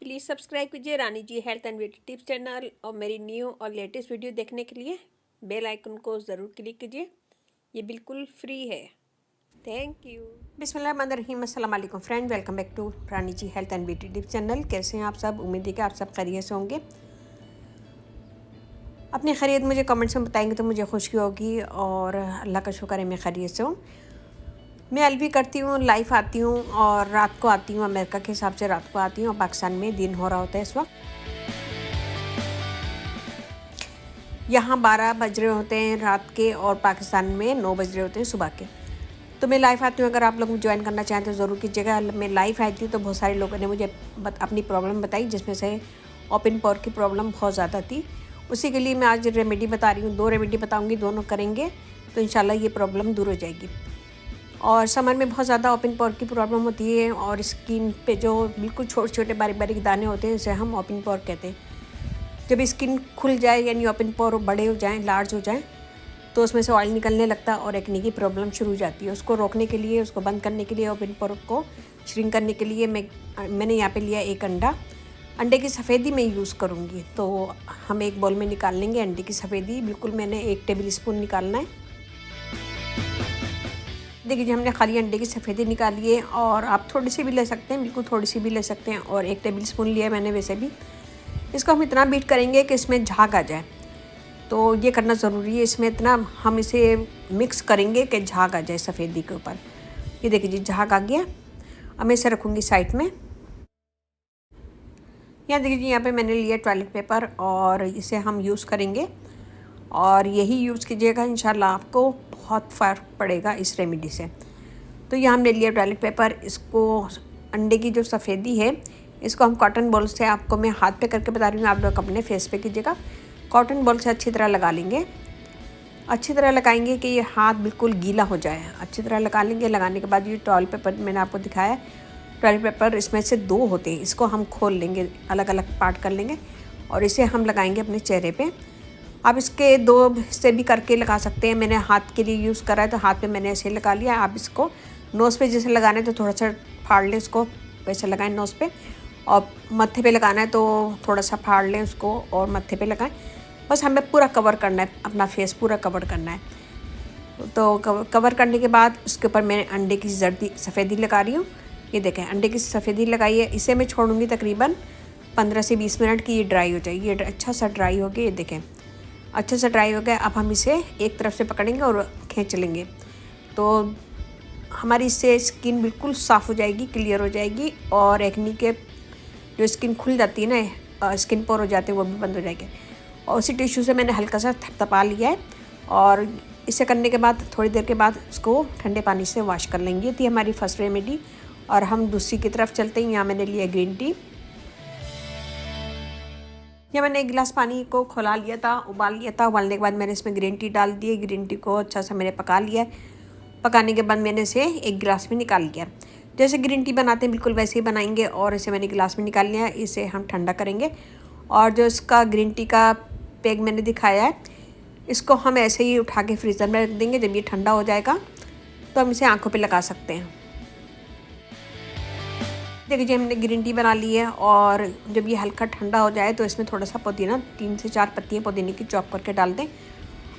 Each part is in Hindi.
प्लीज़ सब्सक्राइब कीजिए Rani ji health and beauty tips channel और मेरी न्यू और लेटेस्ट वीडियो देखने के लिए बेल आइकन को ज़रूर क्लिक कीजिए। ये बिल्कुल फ्री है। Thank you. बिस्मिल्लाहिर्रहमानिर्रहीम। अस्सलाम वालेकुम friend, welcome back to Rani ji health and beauty tips channel. कैसे हैं आप सब? उम्मीद है कि आप सब खैरियत से होंगे। अपनी खैरियत मुझे कमेंट्स में बताएंगे तो मुझे खुशी होगी और अल्लाह का शुक्र है मैं खैरियत से हूँ। मैं एलवी करती हूँ, लाइव आती हूँ और रात को आती हूँ। अमेरिका के हिसाब से रात को आती हूँ और पाकिस्तान में दिन हो रहा होता है इस वक्त। यहाँ 12 बज रहे होते हैं रात के और पाकिस्तान में 9 बज रहे होते हैं सुबह के। तो मैं लाइव आती हूँ। अगर आप लोग ज्वाइन करना चाहें तो ज़रूर कीजिएगा। मैं लाइव आई थी तो बहुत सारे लोगों ने मुझे अपनी प्रॉब्लम बताई, जिसमें से ओपन पोर की प्रॉब्लम बहुत ज़्यादा थी। उसी के लिए मैं आज रेमेडी बता रही हूँ। 2 रेमेडी बताऊँगी, दोनों करेंगे तो इंशाल्लाह ये प्रॉब्लम दूर हो जाएगी। और समर में बहुत ज़्यादा ओपन पोर की प्रॉब्लम होती है और स्किन पे जो बिल्कुल छोटे छोटे बारीक बारीक दाने होते हैं उसे हम ओपन पोर कहते हैं। जब स्किन खुल जाए यानी ओपन पोर बड़े हो जाएं, लार्ज हो जाएं, तो उसमें से ऑयल निकलने लगता है और एक्ने की प्रॉब्लम शुरू हो जाती है। उसको रोकने के लिए, उसको बंद करने के लिए, ओपन पोर को श्रिंक करने के लिए मैंने यहाँ पे लिया एक अंडा। अंडे की सफ़ेदी मैं यूज़ करूँगी। तो हम एक बाउल में निकाल लेंगे अंडे की सफ़ेदी। बिल्कुल मैंने 1 टेबल स्पून निकालना है। देखिए जी, हमने खाली अंडे की सफ़ेदी निकाली है और आप थोड़ी सी भी ले सकते हैं, बिल्कुल थोड़ी सी भी ले सकते हैं। और 1 टेबल स्पून लिया मैंने वैसे भी। इसको हम इतना बीट करेंगे कि इसमें झाग आ जाए। तो ये करना ज़रूरी है। इसमें इतना हम इसे मिक्स करेंगे कि झाग आ जाए सफ़ेदी के ऊपर। ये देखिए जी, झाग आ गया। अब मैं इसे रखूँगी साइड में। यहाँ देखिए जी, यहाँ पे मैंने लिया टॉयलेट पेपर और इसे हम यूज़ करेंगे और यही यूज़ कीजिएगा। इंशाल्लाह आपको बहुत फ़र्क पड़ेगा इस रेमेडी से। तो यहाँ हमने लिया टॉयलेट पेपर। इसको अंडे की जो सफ़ेदी है इसको हम कॉटन बॉल से, आपको मैं हाथ पे करके बता रही हूँ, आप लोग अपने फेस पे कीजिएगा। कॉटन बॉल से अच्छी तरह लगा लेंगे। अच्छी तरह लगाएंगे कि ये हाथ बिल्कुल गीला हो जाए। अच्छी तरह लगा लेंगे। लगाने के बाद ये टॉयलेट पेपर मैंने आपको दिखाया, टॉयलेट पेपर इसमें से 2 होते हैं। इसको हम खोल लेंगे, अलग अलग पार्ट कर लेंगे और इसे हम लगाएंगे अपने चेहरे पे। आप इसके 2 हिस्से भी करके लगा सकते हैं। मैंने हाथ के लिए यूज़ करा है तो हाथ पे मैंने ऐसे लगा लिया। आप इसको नोज़ पे जैसे लगाना है तो थोड़ा सा फाड़ लें उसको, वैसे लगाएं नोज़ पे। और मत्थे पे लगाना है तो थोड़ा सा फाड़ लें उसको और मत्थे पे लगाएं। बस हमें पूरा कवर करना है, अपना फेस पूरा कवर करना है। तो कवर करने के बाद उसके ऊपर मैं अंडे की जर्दी सफ़ेदी लगा रही हूँ। ये देखें, अंडे की सफ़ेदी लगाई है। इसे मैं छोड़ूंगी तकरीबन 15 से 20 मिनट की। ये ड्राई हो जाएगी। ये अच्छा सा ड्राई हो गया। ये देखें, अच्छे से ड्राई हो गया। अब हम इसे एक तरफ से पकड़ेंगे और खींच लेंगे तो हमारी इससे स्किन बिल्कुल साफ़ हो जाएगी, क्लियर हो जाएगी। और एक्ने के जो स्किन खुल जाती है ना, स्किन पोर हो जाते हैं, वो भी बंद हो जाएंगे। और उसी टिश्यू से मैंने हल्का सा थपथपा लिया है और इसे करने के बाद थोड़ी देर के बाद उसको ठंडे पानी से वॉश कर लेंगे। ये थी हमारी फर्स्ट रेमेडी। और हम दूसरी की तरफ चलते हैं। यहाँ मैंने लिया ग्रीन टी। यह मैंने 1 गिलास पानी को खौला लिया था, उबाल लिया था। उबालने के बाद मैंने इसमें ग्रीन टी डाल दी। ग्रीन टी को अच्छा सा मैंने पका लिया। पकाने के बाद मैंने इसे 1 गिलास में निकाल लिया। जैसे ग्रीन टी बनाते हैं बिल्कुल वैसे ही बनाएंगे। और इसे मैंने गिलास में निकाल लिया। इसे हम ठंडा करेंगे। और जो इसका ग्रीन टी का पैक मैंने दिखाया है, इसको हम ऐसे ही उठा के फ्रीज़र में रख देंगे। जब ये ठंडा हो जाएगा तो हम इसे आँखों पर लगा सकते हैं। देखिए, हमने ग्रीन टी बना ली है और जब ये हल्का ठंडा हो जाए तो इसमें थोड़ा सा पुदीना, 3 से 4 पत्तियाँ पुदीने की चॉप करके डाल दें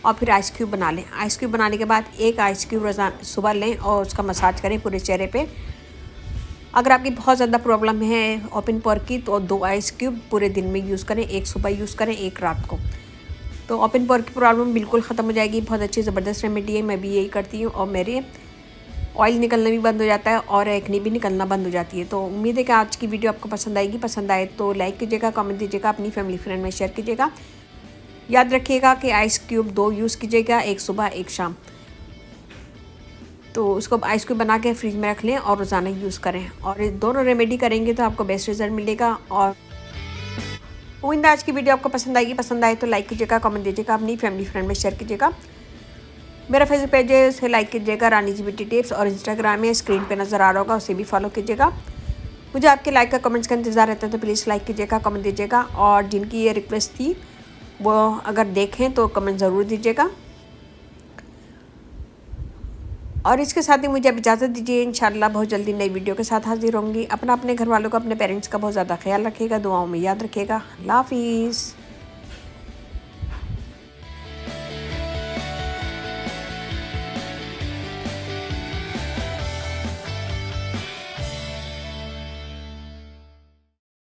और फिर आइस क्यूब बना लें। आइस क्यूब बनाने के बाद 1 आइस क्यूब रोज़ाना सुबह लें और उसका मसाज करें पूरे चेहरे पे। अगर आपकी बहुत ज़्यादा प्रॉब्लम है ओपन पोर की तो 2 आइस क्यूब पूरे दिन में यूज़ करें। 1 सुबह यूज़ करें, 1 रात को। तो ओपन पोर की प्रॉब्लम बिल्कुल ख़त्म हो जाएगी। बहुत अच्छी ज़बरदस्त रेमेडी है। मैं भी यही करती हूँ और मेरे ऑयल निकलना भी बंद हो जाता है और एक्ने भी निकलना बंद हो जाती है। तो उम्मीद है कि आज की वीडियो आपको पसंद आएगी। पसंद आए तो लाइक कीजिएगा, कमेंट दीजिएगा, अपनी फैमिली फ्रेंड में शेयर कीजिएगा। याद रखिएगा कि आइस क्यूब 2 यूज़ कीजिएगा, 1 सुबह 1 शाम। तो उसको आइस क्यूब बना के फ्रिज में रख लें और रोज़ाना यूज़ करें। और ये दोनों रेमेडी करेंगे तो आपको बेस्ट रिजल्ट मिलेगा। और उम्मीद है आज की वीडियो आपको पसंद आएगी। पसंद आए तो लाइक कीजिएगा, कमेंट दीजिएगा, अपनी फैमिली फ्रेंड में शेयर कीजिएगा। मेरा फेसबुक पेज है, उसे लाइक कीजिएगा, रानी जी ब्यूटी टिप्स। और इंस्टाग्राम में स्क्रीन पे नज़र आ रहा होगा, उसे भी फॉलो कीजिएगा। मुझे आपके लाइक का कमेंट्स का इंतज़ार रहता है तो प्लीज़ लाइक कीजिएगा, कमेंट दीजिएगा। और जिनकी ये रिक्वेस्ट थी वो अगर देखें तो कमेंट ज़रूर दीजिएगा। और इसके साथ ही मुझे अब इजाज़त दीजिए। इंशाल्लाह बहुत जल्दी नई वीडियो के साथ हाजिर होंगी। अपने घर वालों को, अपने पेरेंट्स का बहुत ज़्यादा ख्याल रखिएगा, दुआओं में याद रखिएगा। अल्लाह हाफिज़।